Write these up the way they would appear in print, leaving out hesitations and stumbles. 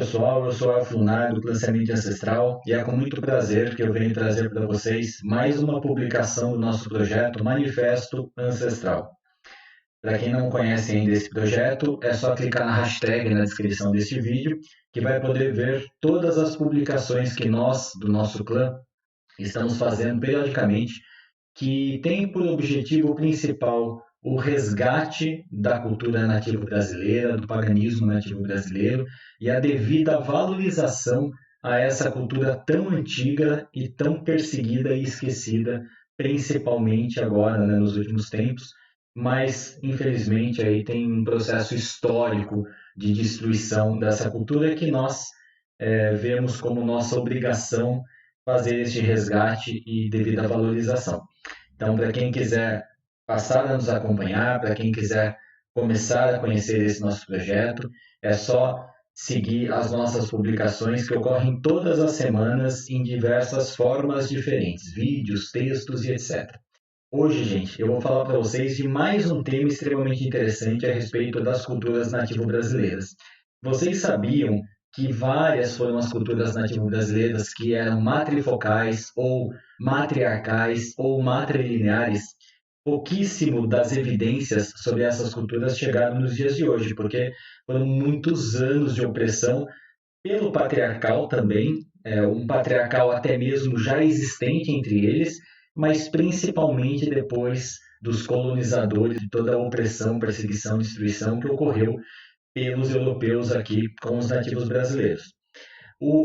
pessoal, eu sou Elfo Lunar do Clã Semente Ancestral e é com muito prazer que eu venho trazer para vocês mais uma publicação do nosso projeto Manifesto Ancestral. Para quem não conhece ainda esse projeto, é só clicar na hashtag na descrição deste vídeo que vai poder ver todas as publicações que nós, do nosso clã, estamos fazendo periodicamente, que tem por objetivo principal o resgate da cultura nativa brasileira, do paganismo nativo brasileiro e a devida valorização a essa cultura tão antiga e tão perseguida e esquecida, principalmente agora, né, nos últimos tempos, mas infelizmente aí tem um processo histórico de destruição dessa cultura que nós vemos como nossa obrigação fazer este resgate e devida valorização. Então, para quem quiser passar a nos acompanhar, para quem quiser começar a conhecer esse nosso projeto, é só seguir as nossas publicações que ocorrem todas as semanas em diversas formas diferentes, vídeos, textos e etc. Hoje, gente, eu vou falar para vocês de mais um tema extremamente interessante a respeito das culturas nativo-brasileiras. Vocês sabiam que várias foram as culturas nativo-brasileiras que eram matrifocais ou matriarcais ou matrilineares? Pouquíssimo das evidências sobre essas culturas chegaram nos dias de hoje, porque foram muitos anos de opressão pelo patriarcal também, um patriarcal até mesmo já existente entre eles, mas principalmente depois dos colonizadores, de toda a opressão, perseguição, destruição que ocorreu pelos europeus aqui com os nativos brasileiros.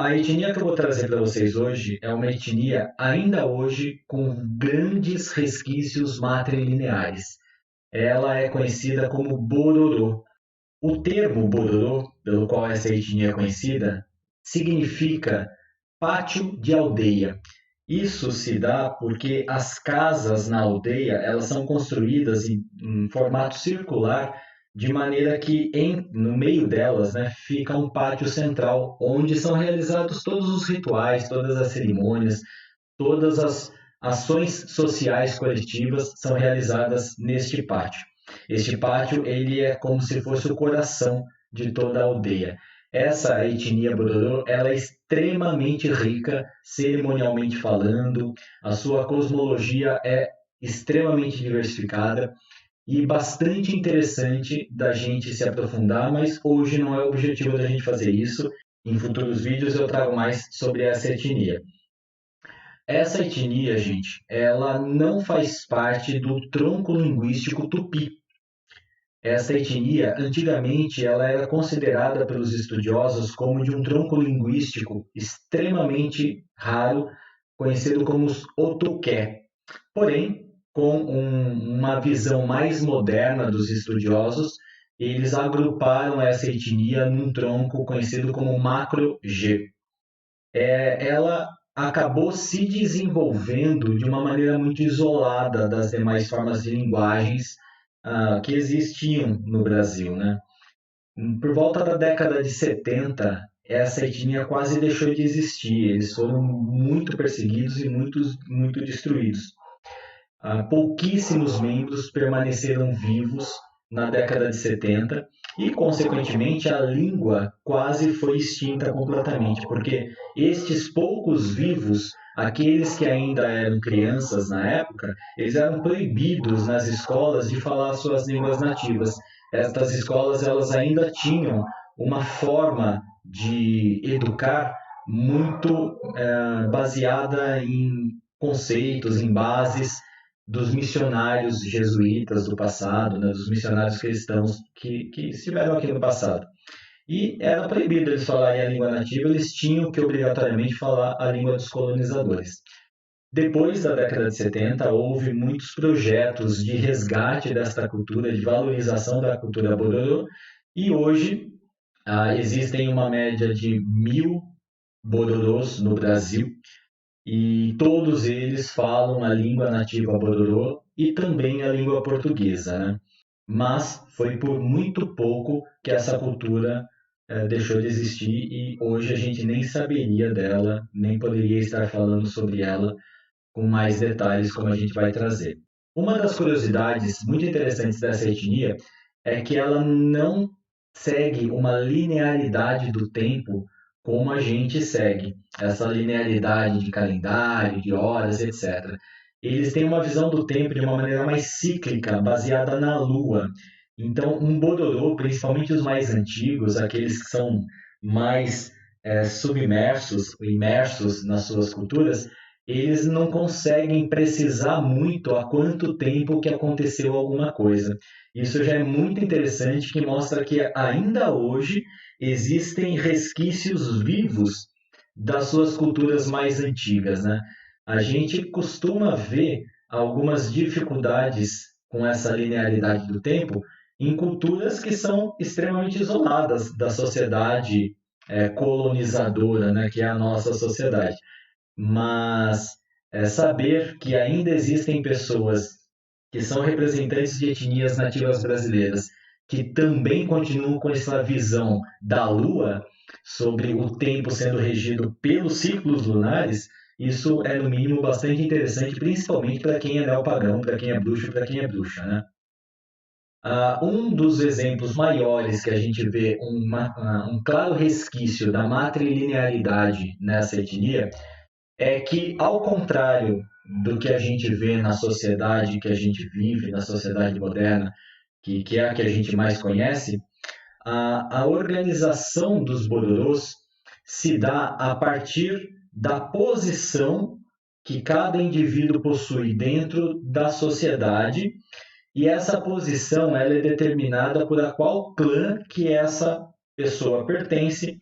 A etnia que eu vou trazer para vocês hoje é uma etnia ainda hoje com grandes resquícios matrilineares. Ela é conhecida como Bororô. O termo Bororô, pelo qual essa etnia é conhecida, significa pátio de aldeia. Isso se dá porque as casas na aldeia elas são construídas em formato circular, de maneira que no meio delas, né, fica um pátio central, onde são realizados todos os rituais, todas as cerimônias, todas as ações sociais coletivas são realizadas neste pátio. Este pátio ele é como se fosse o coração de toda a aldeia. Essa etnia Bororô ela é extremamente rica, cerimonialmente falando, a sua cosmologia é extremamente diversificada e bastante interessante da gente se aprofundar, mas hoje não é o objetivo da gente fazer isso. Em futuros vídeos eu trago mais sobre essa etnia. Essa etnia, gente, ela não faz parte do tronco linguístico tupi. Essa etnia, antigamente, ela era considerada pelos estudiosos como de um tronco linguístico extremamente raro, conhecido como os Otuqué. Porém, com uma visão mais moderna dos estudiosos, eles agruparam essa etnia num tronco conhecido como Macro-G. Ela acabou se desenvolvendo de uma maneira muito isolada das demais formas de linguagens que existiam no Brasil, né? Por volta da década de 70, essa etnia quase deixou de existir. Eles foram muito perseguidos e muito destruídos. Pouquíssimos membros permaneceram vivos na década de 70 e, consequentemente, a língua quase foi extinta completamente, porque estes poucos vivos, aqueles que ainda eram crianças na época, eles eram proibidos nas escolas de falar suas línguas nativas. Estas escolas elas ainda tinham uma forma de educar muito baseada em conceitos, em bases dos missionários jesuítas do passado, né, dos missionários cristãos que estiveram aqui no passado. E era proibido eles falarem a língua nativa, eles tinham que obrigatoriamente falar a língua dos colonizadores. Depois da década de 70, houve muitos projetos de resgate desta cultura, de valorização da cultura Bororô, e hoje existem uma média de 1.000 Bororôs no Brasil, e todos eles falam a língua nativa Bororô e também a língua portuguesa, né? Mas foi por muito pouco que essa cultura deixou de existir e hoje a gente nem saberia dela, nem poderia estar falando sobre ela com mais detalhes como a gente vai trazer. Uma das curiosidades muito interessantes dessa etnia é que ela não segue uma linearidade do tempo como a gente segue, essa linearidade de calendário, de horas, etc. Eles têm uma visão do tempo de uma maneira mais cíclica, baseada na Lua. Então, um Bororô, principalmente os mais antigos, aqueles que são mais submersos, imersos nas suas culturas, eles não conseguem precisar muito há quanto tempo que aconteceu alguma coisa. Isso já é muito interessante, que mostra que ainda hoje existem resquícios vivos das suas culturas mais antigas, né? A gente costuma ver algumas dificuldades com essa linearidade do tempo em culturas que são extremamente isoladas da sociedade colonizadora, né, que é a nossa sociedade. Mas saber que ainda existem pessoas que são representantes de etnias nativas brasileiras, que também continuam com essa visão da Lua sobre o tempo sendo regido pelos ciclos lunares, isso é, no mínimo, bastante interessante, principalmente para quem é neopagão, para quem é bruxo, para quem é bruxa, né? Um dos exemplos maiores que a gente vê um claro resquício da matrilinearidade nessa etnia é que, ao contrário do que a gente vê na sociedade que a gente vive, na sociedade moderna, que é a que a gente mais conhece, a organização dos bororôs se dá a partir da posição que cada indivíduo possui dentro da sociedade, e essa posição ela é determinada por a qual clã que essa pessoa pertence,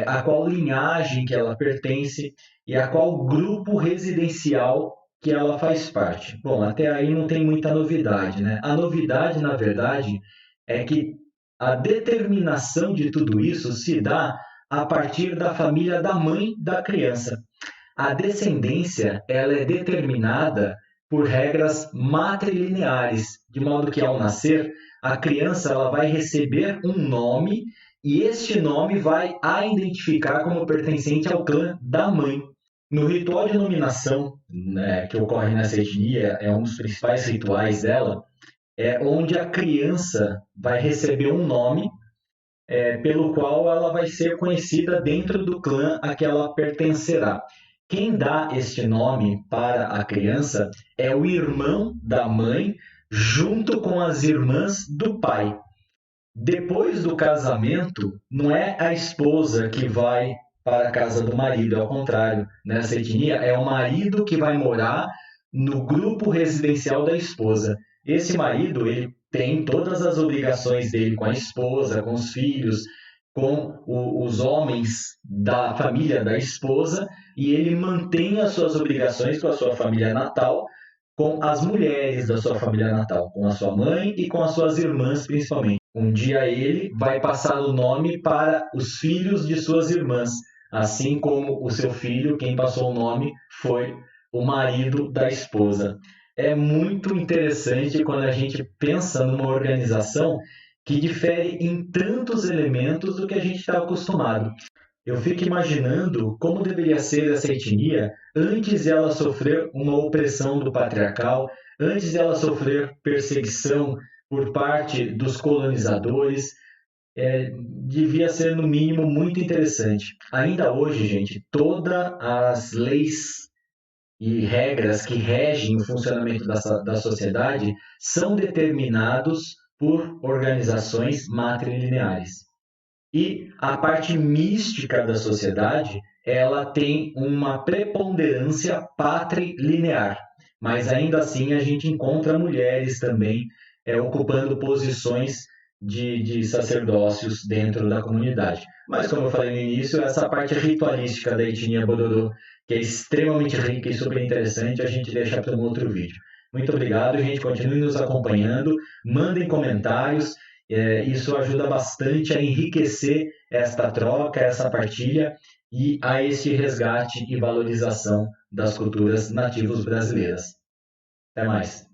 a qual linhagem que ela pertence e a qual grupo residencial que ela faz parte. Bom, até aí não tem muita novidade, né? A novidade, na verdade, é que a determinação de tudo isso se dá a partir da família da mãe da criança. A descendência ela é determinada por regras matrilineares, de modo que ao nascer, a criança ela vai receber um nome e este nome vai a identificar como pertencente ao clã da mãe. No ritual de nominação, né, que ocorre nessa etnia, é um dos principais rituais dela, é onde a criança vai receber um nome pelo qual ela vai ser conhecida dentro do clã a que ela pertencerá. Quem dá este nome para a criança é o irmão da mãe, junto com as irmãs do pai. Depois do casamento, não é a esposa que vai para a casa do marido, ao contrário. Nessa etnia, é o marido que vai morar no grupo residencial da esposa. Esse marido, ele tem todas as obrigações dele com a esposa, com os filhos, com os homens da família da esposa, e ele mantém as suas obrigações com a sua família natal, com as mulheres da sua família natal, com a sua mãe e com as suas irmãs, principalmente. Um dia ele vai passar o nome para os filhos de suas irmãs, assim como o seu filho, quem passou o nome, foi o marido da esposa. É muito interessante quando a gente pensa numa organização que difere em tantos elementos do que a gente está acostumado. Eu fico imaginando como deveria ser essa etnia antes de ela sofrer uma opressão do patriarcal, antes de ela sofrer perseguição por parte dos colonizadores. Devia ser, no mínimo, muito interessante. Ainda hoje, gente, todas as leis e regras que regem o funcionamento da sociedade são determinados por organizações matrilineares. E a parte mística da sociedade, ela tem uma preponderância patrilinear, mas ainda assim a gente encontra mulheres também ocupando posições de sacerdócios dentro da comunidade. Mas, como eu falei no início, essa parte ritualística da etnia Bororô, que é extremamente rica e super interessante, a gente deixa para um outro vídeo. Muito obrigado, gente. Continue nos acompanhando, mandem comentários. Isso ajuda bastante a enriquecer esta troca, essa partilha e a este resgate e valorização das culturas nativos brasileiras. Até mais!